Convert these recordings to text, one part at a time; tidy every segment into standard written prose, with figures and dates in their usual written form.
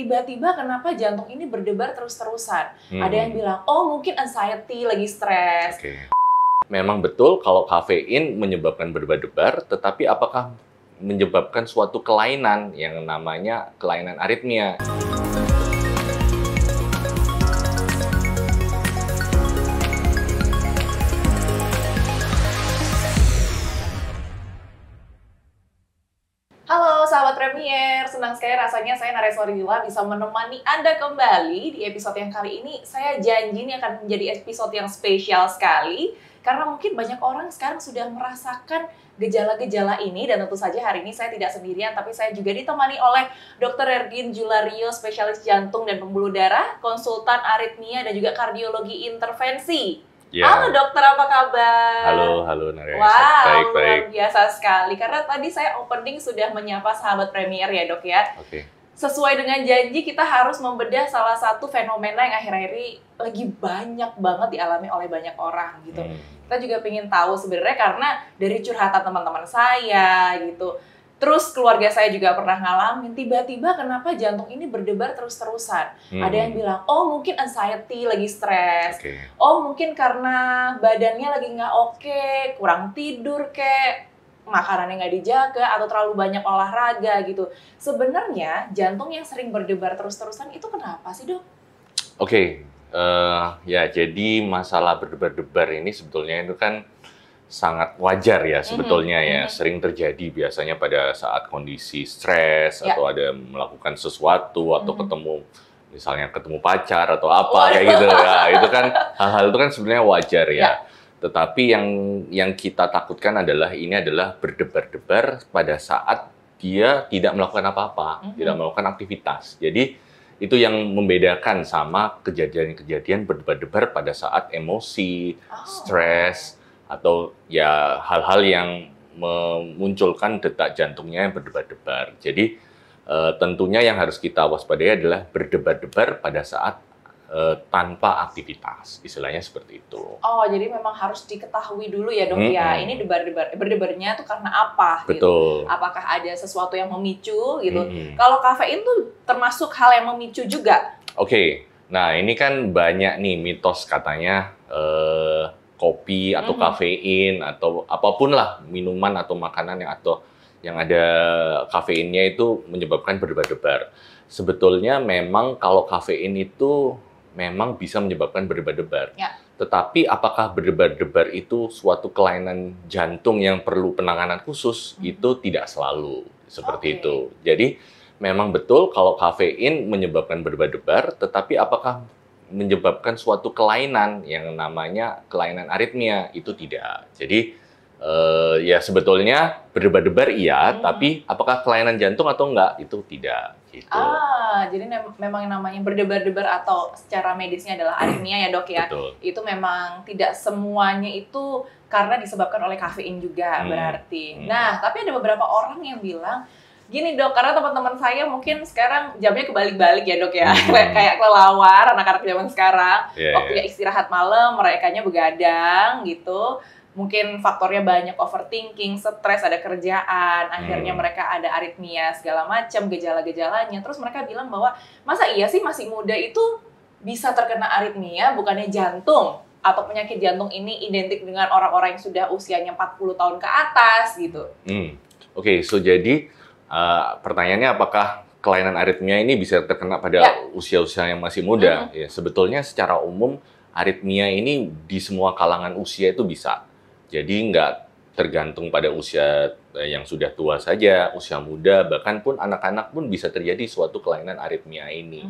tiba-tiba kenapa jantung ini berdebar terus-terusan. Ada yang Hmm. bilang, oh mungkin anxiety, lagi stres. Oke. Memang betul kalau kafein menyebabkan berdebar-debar, tetapi apakah menyebabkan suatu kelainan yang namanya kelainan aritmia? Halo sahabat Premier, senang sekali rasanya saya Nareswa Ridila bisa menemani Anda kembali di episode yang kali ini. Saya janji ini akan menjadi episode yang spesial sekali, karena mungkin banyak orang sekarang sudah merasakan gejala-gejala ini, dan tentu saja hari ini saya tidak sendirian, tapi saya juga ditemani oleh Dr. Erdin Julario, spesialis jantung dan pembuluh darah, konsultan aritmia dan juga kardiologi intervensi. Ya. Halo dokter, apa kabar? Halo Nares. Wow, Baik. luar biasa sekali. Karena tadi saya opening sudah menyapa sahabat Premier ya dok ya. Oke. Sesuai dengan janji, kita harus membedah salah satu fenomena yang akhir-akhir ini lagi banyak banget dialami oleh banyak orang gitu. Kita juga pengen tahu sebenarnya karena dari curhatan teman-teman saya gitu. Terus keluarga saya juga pernah ngalamin, tiba-tiba kenapa jantung ini berdebar terus-terusan. Ada yang bilang, oh mungkin anxiety, lagi stres. Oke. Oh mungkin karena badannya lagi nggak oke, kurang tidur kek, makanannya nggak dijaga, atau terlalu banyak olahraga gitu. Sebenarnya jantung yang sering berdebar terus-terusan itu kenapa sih dok? Oke. Ya, jadi masalah berdebar-debar ini sebetulnya itu kan sangat wajar ya sebetulnya ya, sering terjadi biasanya pada saat kondisi stres atau ada melakukan sesuatu atau misalnya ketemu pacar atau apa kayak gitu ya. Itu kan hal-hal itu kan sebenarnya wajar ya. Tetapi yang kita takutkan adalah ini adalah berdebar-debar pada saat dia tidak melakukan apa-apa, tidak melakukan aktivitas. Jadi itu yang membedakan sama kejadian-kejadian berdebar-debar pada saat emosi, stres, atau ya hal-hal yang memunculkan detak jantungnya yang berdebar-debar. Jadi tentunya yang harus kita waspadai adalah berdebar-debar pada saat tanpa aktivitas, istilahnya seperti itu. Oh, jadi memang harus diketahui dulu ya dok ya, ini berdebarnya tuh karena apa? Betul. Gitu. Apakah ada sesuatu yang memicu gitu? Kalau kafein tuh termasuk hal yang memicu juga? Oke, nah ini kan banyak nih mitos katanya kopi atau kafein atau apapun lah minuman atau makanan yang ada kafeinnya itu menyebabkan berdebar-debar. Sebetulnya memang kalau kafein itu memang bisa menyebabkan berdebar-debar. Ya. Tetapi apakah berdebar-debar itu suatu kelainan jantung yang perlu penanganan khusus? Itu tidak selalu seperti itu. Jadi memang betul kalau kafein menyebabkan berdebar-debar, tetapi apakah menyebabkan suatu kelainan yang namanya kelainan aritmia? Itu tidak. Jadi ya sebetulnya berdebar-debar iya, tapi apakah kelainan jantung atau enggak? Itu tidak. Gitu. Jadi memang namanya berdebar-debar atau secara medisnya adalah aritmia ya dok ya. Betul. Itu memang tidak semuanya itu karena disebabkan oleh kafein juga berarti. Nah, tapi ada beberapa orang yang bilang gini dok, karena teman-teman saya mungkin sekarang jamnya kebalik-balik ya dok ya, kayak kelelawar anak-anak zaman sekarang. Waktunya istirahat malam, merekanya begadang gitu. Mungkin faktornya banyak overthinking, stres, ada kerjaan, akhirnya mereka ada aritmia segala macam gejala-gejalanya. Terus mereka bilang bahwa masa iya sih masih muda itu bisa terkena aritmia, bukannya jantung atau penyakit jantung ini identik dengan orang-orang yang sudah usianya 40 tahun ke atas gitu. Oke, so jadi pertanyaannya apakah kelainan aritmia ini bisa terkena pada usia-usia yang masih muda? Ya, sebetulnya secara umum aritmia ini di semua kalangan usia itu bisa. Jadi nggak tergantung pada usia yang sudah tua saja, usia muda, bahkan pun anak-anak pun bisa terjadi suatu kelainan aritmia ini.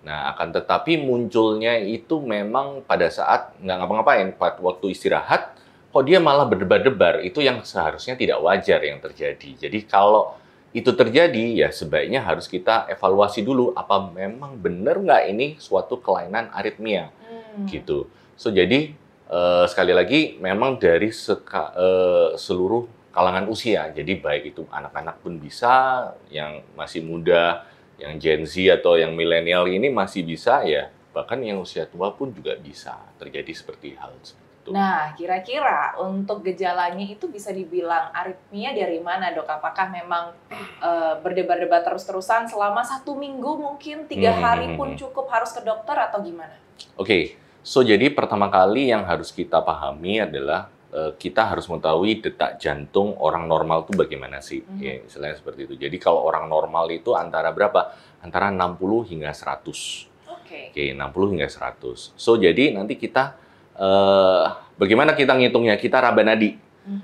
Nah, akan tetapi munculnya itu memang pada saat nggak ngapa-ngapain, waktu istirahat, kok dia malah berdebar-debar, itu yang seharusnya tidak wajar yang terjadi. Jadi kalau itu terjadi, ya sebaiknya harus kita evaluasi dulu, apa memang benar nggak ini suatu kelainan aritmia, gitu. So, jadi sekali lagi, memang dari seluruh kalangan usia, jadi baik itu anak-anak pun bisa, yang masih muda, yang Gen Z atau yang milenial ini masih bisa, ya bahkan yang usia tua pun juga bisa terjadi seperti hal seperti itu. gitu. Nah, kira-kira untuk gejalanya itu bisa dibilang aritmia dari mana, Dok? Apakah memang berdebar-debar terus-terusan selama 1 minggu, mungkin 3 hari pun cukup harus ke dokter atau gimana? Oke, so jadi pertama kali yang harus kita pahami adalah kita harus mengetahui detak jantung orang normal itu bagaimana sih, ya, istilahnya seperti itu. Jadi kalau orang normal itu antara berapa? Antara 60 hingga 100. Oke, 60 hingga 100. So jadi nanti kita bagaimana kita ngitungnya? Kita raba nadi.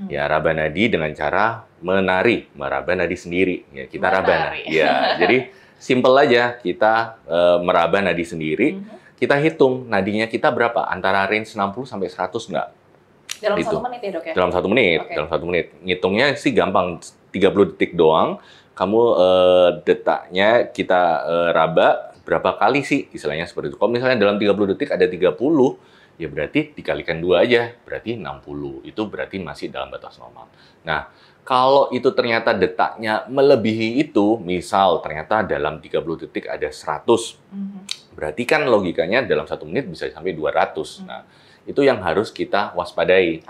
Ya, raba nadi dengan cara meraba nadi sendiri. Ya, kita raba nadi. Ya, jadi simple aja, kita meraba nadi sendiri. Kita hitung nadinya kita berapa? Antara range 60 sampai 100 enggak? Dalam 1 menit ya, Dok ya? Dalam 1 menit. Dalam 1 menit. Ngitungnya sih gampang, 30 detik doang. Kamu detaknya kita raba berapa kali sih? Istilahnya seperti itu. Kalau misalnya dalam 30 detik ada 30, ya berarti dikalikan 2 aja, berarti 60. Itu berarti masih dalam batas normal. Nah, kalau itu ternyata detaknya melebihi itu, misal ternyata dalam 30 detik ada 100, berarti kan logikanya dalam 1 menit bisa sampai 200. Nah, itu yang harus kita waspadai.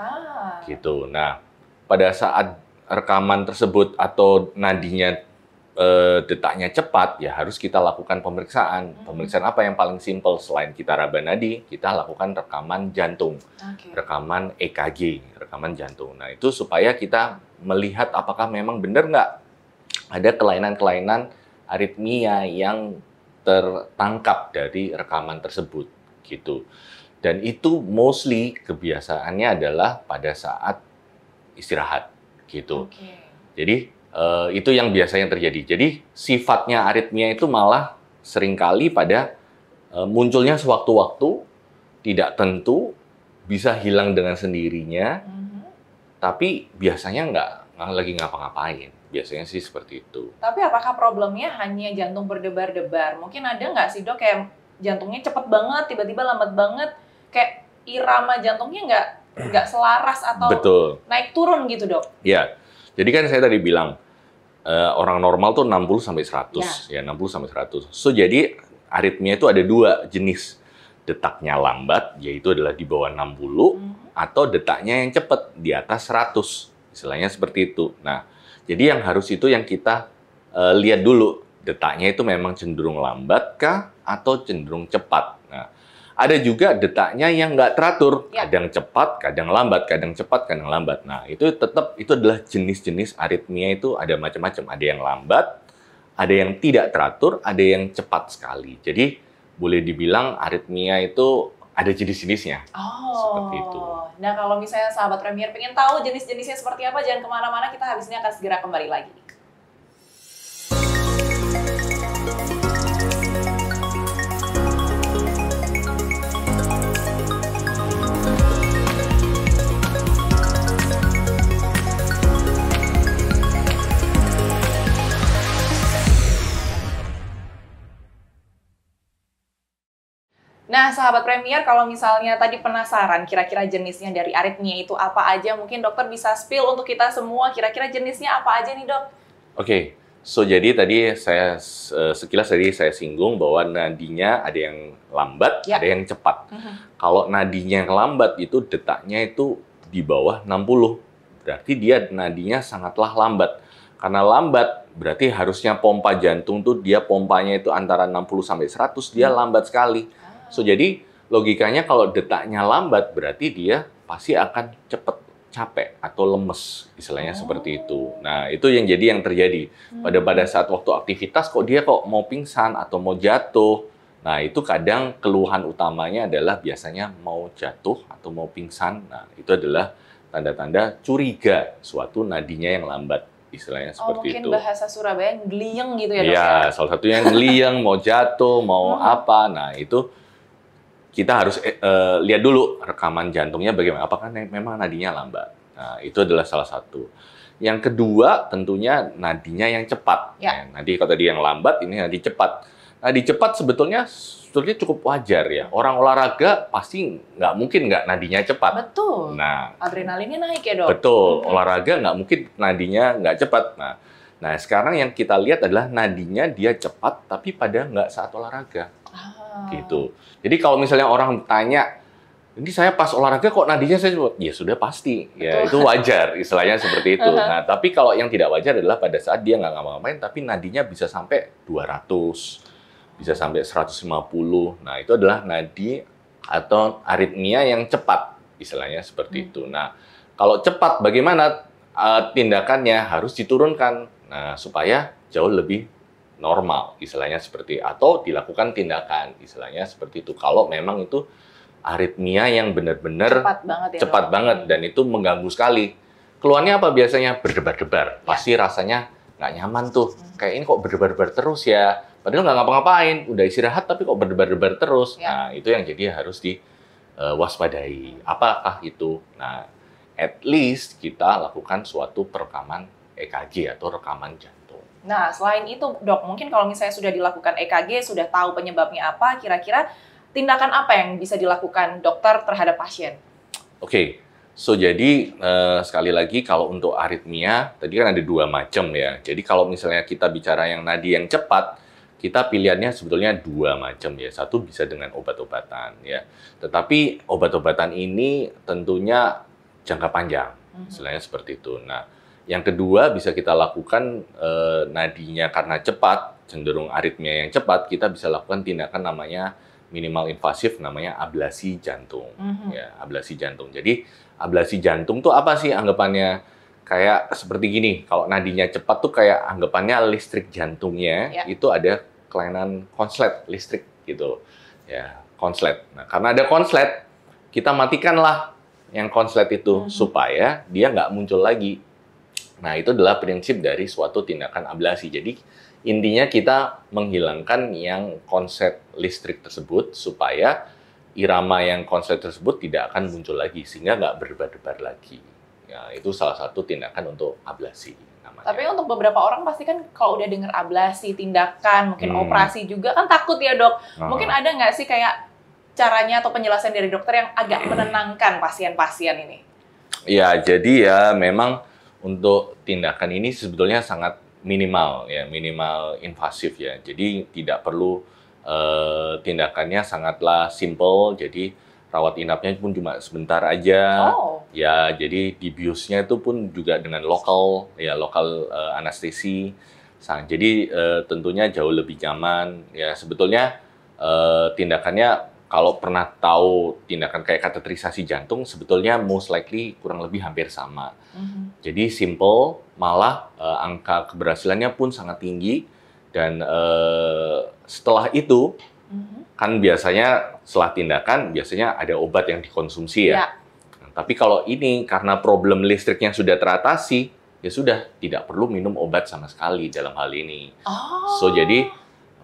Gitu. Nah, pada saat rekaman tersebut atau nadinya detaknya cepat, ya harus kita lakukan pemeriksaan. Pemeriksaan apa yang paling simpel selain kita raba nadi, kita lakukan rekaman jantung, rekaman EKG, rekaman jantung. Nah, itu supaya kita melihat apakah memang benar nggak ada kelainan-kelainan aritmia yang tertangkap dari rekaman tersebut, gitu. Dan itu mostly kebiasaannya adalah pada saat istirahat, gitu. Jadi itu yang biasanya terjadi. Jadi sifatnya aritmia itu malah seringkali pada munculnya sewaktu-waktu, tidak tentu, bisa hilang dengan sendirinya, tapi biasanya nggak lagi ngapa-ngapain. Biasanya sih seperti itu. Tapi apakah problemnya hanya jantung berdebar-debar? Mungkin ada nggak sih, Dok, kayak jantungnya cepet banget, tiba-tiba lambat banget, kayak irama jantungnya nggak selaras atau naik turun gitu, Dok? Ya, jadi kan saya tadi bilang orang normal tuh 60 sampai 100, ya 60 sampai 100. So jadi aritmia itu ada 2 jenis. Detaknya lambat, yaitu adalah di bawah 60, atau detaknya yang cepat di atas 100. Istilahnya seperti itu. Nah, jadi yang harus itu yang kita lihat dulu, detaknya itu memang cenderung lambat kah atau cenderung cepat. Nah, ada juga detaknya yang nggak teratur, kadang cepat, kadang lambat, kadang cepat, kadang lambat. Nah, itu tetap itu adalah jenis-jenis aritmia itu ada macam-macam. Ada yang lambat, ada yang tidak teratur, ada yang cepat sekali. Jadi boleh dibilang aritmia itu ada jenis-jenisnya. Seperti itu. Nah, kalau misalnya sahabat Premier pengen tahu jenis-jenisnya seperti apa, jangan kemana-mana, kita habis ini akan segera kembali lagi. Nah, sahabat Premier, kalau misalnya tadi penasaran kira-kira jenisnya dari aritmia itu apa aja, mungkin dokter bisa spill untuk kita semua, kira-kira jenisnya apa aja nih, Dok? Oke, so jadi tadi saya sekilas tadi saya singgung bahwa nadinya ada yang lambat, ada yang cepat. Kalau nadinya yang lambat itu detaknya itu di bawah 60, berarti dia nadinya sangatlah lambat. Karena lambat, berarti harusnya pompa jantung tuh dia pompanya itu antara 60 sampai 100, dia lambat sekali. So, jadi logikanya kalau detaknya lambat, berarti dia pasti akan cepat capek atau lemes, istilahnya seperti itu. Nah, itu yang terjadi. Pada saat waktu aktivitas, kok dia mau pingsan atau mau jatuh. Nah, itu kadang keluhan utamanya adalah biasanya mau jatuh atau mau pingsan. Nah, itu adalah tanda-tanda curiga suatu nadinya yang lambat. Istilahnya seperti mungkin itu. Mungkin bahasa Surabaya ngeliyeng gitu ya, Dok? Iya, salah satunya ngeliyeng, mau jatuh, mau apa. Nah, itu kita harus lihat dulu rekaman jantungnya bagaimana. Apakah memang nadinya lambat? Nah, itu adalah salah satu. Yang kedua, tentunya nadinya yang cepat. Nah, nadi kalau tadi yang lambat, ini nadi cepat. Nadi cepat sebetulnya cukup wajar ya. Orang olahraga pasti nggak mungkin nggak nadinya cepat. Betul. Nah, adrenalinnya naik ya, Dok? Betul. Olahraga nggak mungkin nadinya nggak cepat. Nah, sekarang yang kita lihat adalah nadinya dia cepat, tapi pada nggak saat olahraga. Gitu. Jadi kalau misalnya orang tanya, ini saya pas olahraga kok nadinya saya ya sudah pasti, ya itu wajar istilahnya seperti itu. Nah, tapi kalau yang tidak wajar adalah pada saat dia nggak ngapa-ngapain, tapi nadinya bisa sampai 200, bisa sampai 150. Nah, itu adalah nadi atau aritmia yang cepat, istilahnya seperti itu. Nah, kalau cepat bagaimana tindakannya harus diturunkan, nah supaya jauh lebih normal, istilahnya seperti atau dilakukan tindakan, istilahnya seperti itu. Kalau memang itu aritmia yang benar-benar cepat banget dan itu mengganggu sekali. Keluhannya apa biasanya? Berdebar-debar. Pasti rasanya nggak nyaman tuh. Kayak ini kok berdebar-debar terus ya. Padahal nggak ngapa-ngapain, udah istirahat tapi kok berdebar-debar terus. Nah, itu yang jadi harus diwaspadai. Apakah itu? Nah, at least kita lakukan suatu perekaman EKG atau rekaman jantung. Nah, selain itu, Dok, mungkin kalau misalnya sudah dilakukan EKG, sudah tahu penyebabnya apa, kira-kira tindakan apa yang bisa dilakukan dokter terhadap pasien? Oke, so jadi sekali lagi kalau untuk aritmia, tadi kan ada 2 macam ya. Jadi kalau misalnya kita bicara yang nadi yang cepat, kita pilihannya sebetulnya 2 macam ya. Satu bisa dengan obat-obatan ya. Tetapi obat-obatan ini tentunya jangka panjang, istilahnya seperti itu. Nah, yang kedua bisa kita lakukan nadinya karena cepat, cenderung aritmia yang cepat, kita bisa lakukan tindakan namanya minimal invasif, namanya ablasi jantung. Ya, ablasi jantung. Jadi ablasi jantung tuh apa sih anggapannya? Kayak seperti gini, kalau nadinya cepat tuh kayak anggapannya listrik jantungnya itu ada kelainan konslet listrik gitu. Ya, konslet. Nah, karena ada konslet, kita matikanlah yang konslet itu supaya dia nggak muncul lagi. Nah, itu adalah prinsip dari suatu tindakan ablasi. Jadi, intinya kita menghilangkan yang konslet listrik tersebut supaya irama yang konslet tersebut tidak akan muncul lagi, sehingga nggak berdebar-debar lagi. Ya, itu salah satu tindakan untuk ablasi namanya. Tapi untuk beberapa orang pasti kan kalau udah dengar ablasi, tindakan, mungkin operasi juga kan takut ya, Dok. Mungkin ada nggak sih kayak caranya atau penjelasan dari dokter yang agak menenangkan pasien-pasien ini? Ya, jadi ya memang untuk tindakan ini sebetulnya sangat minimal ya, minimal invasif ya. Jadi tidak perlu tindakannya sangatlah simple. Jadi rawat inapnya pun cuma sebentar aja. Ya, jadi dibiusnya itu pun juga dengan lokal anestesi. Jadi tentunya jauh lebih nyaman. Ya, sebetulnya tindakannya kalau pernah tahu tindakan kayak kateterisasi jantung, sebetulnya most likely kurang lebih hampir sama. Jadi simple, malah angka keberhasilannya pun sangat tinggi. Dan setelah itu, kan biasanya setelah tindakan, biasanya ada obat yang dikonsumsi ya. Nah, tapi kalau ini, karena problem listriknya sudah teratasi, ya sudah, tidak perlu minum obat sama sekali dalam hal ini. So, jadi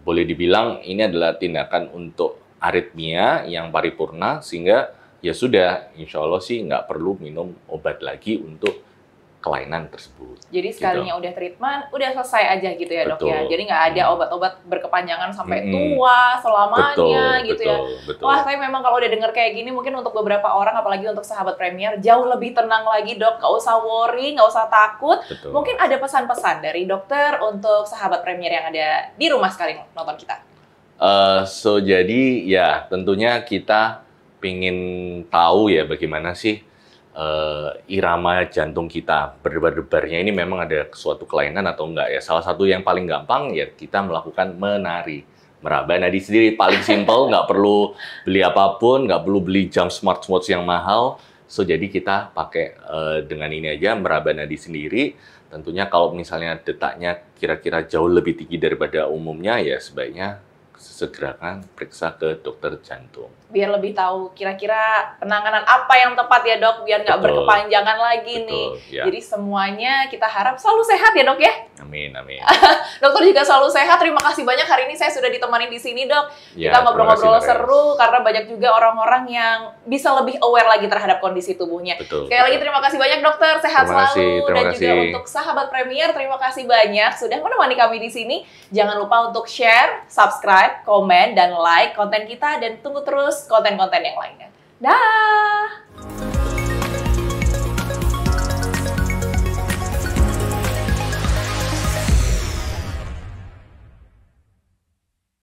boleh dibilang ini adalah tindakan untuk aritmia yang paripurna, sehingga ya sudah, insya Allah sih nggak perlu minum obat lagi untuk kelainan tersebut. Jadi sekalinya udah treatment, udah selesai aja gitu ya, Dok ya. Jadi nggak ada obat-obat berkepanjangan sampai tua selamanya gitu ya. Wah, tapi memang kalau udah denger kayak gini, mungkin untuk beberapa orang, apalagi untuk sahabat Premier, jauh lebih tenang lagi, Dok. Nggak usah worry, nggak usah takut. Mungkin ada pesan-pesan dari dokter untuk sahabat Premier yang ada di rumah sekali nonton kita. So jadi ya tentunya kita pengen tahu ya bagaimana sih irama jantung kita, berdebar-debarnya ini memang ada suatu kelainan atau enggak ya. Salah satu yang paling gampang ya kita melakukan menari, meraba nadi sendiri, paling simple, nggak perlu beli apapun, nggak perlu beli jam smartwatch yang mahal. So jadi kita pakai dengan ini aja, meraba nadi sendiri. Tentunya kalau misalnya detaknya kira-kira jauh lebih tinggi daripada umumnya, ya sebaiknya segerakan periksa ke dokter jantung. Biar lebih tahu kira-kira penanganan apa yang tepat ya, Dok, biar nggak berkepanjangan lagi nih. Ya. Jadi semuanya kita harap selalu sehat ya, Dok ya. Amin, amin. Dokter juga selalu sehat. Terima kasih banyak hari ini saya sudah ditemani di sini, Dok. Ya, kita ngobrol-ngobrol seru karena banyak juga orang-orang yang bisa lebih aware lagi terhadap kondisi tubuhnya. Sekali lagi terima kasih banyak, Dokter. Sehat selalu. Dan juga untuk sahabat Premier, terima kasih banyak sudah menemani kami di sini. Jangan lupa untuk share, subscribe, komen, dan like konten kita, dan tunggu terus konten-konten yang lainnya. Dah!